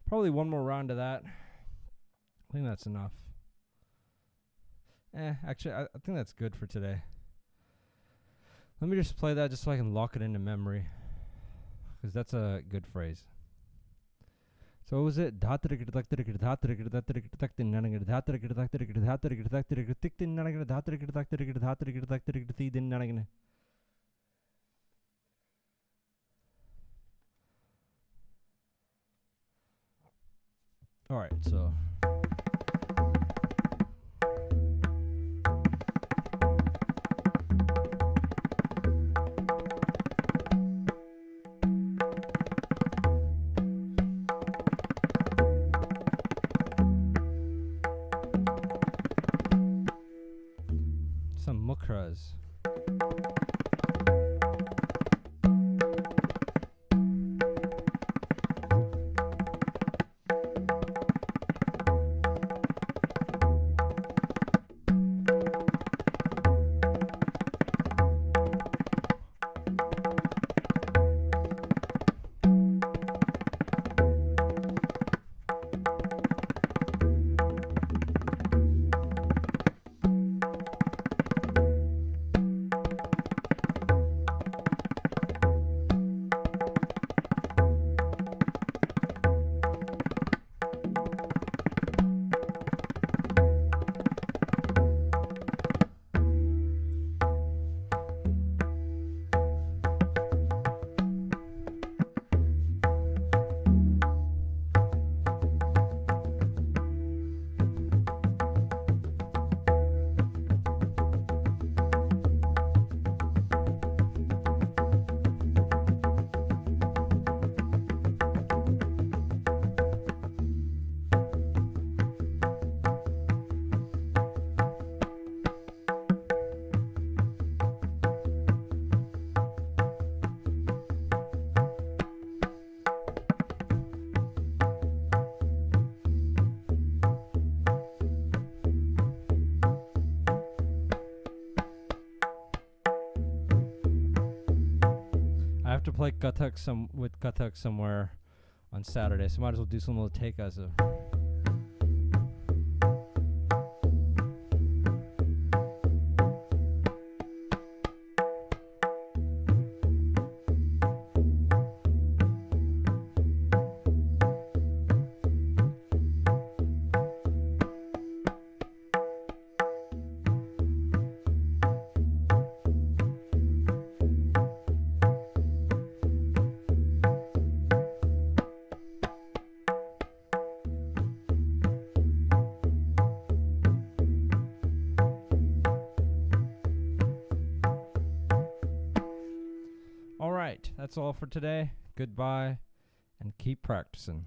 Probably one more round of that. I think that's enough. Actually, I think that's good for today. Let me just play that just so I can lock it into memory, because that's a good phrase. So what was it? All right, so some mukras. to play Kathak with Kathak somewhere on Saturday, so might as well do some little tekas. All right, that's all for today. Goodbye, and keep practicing.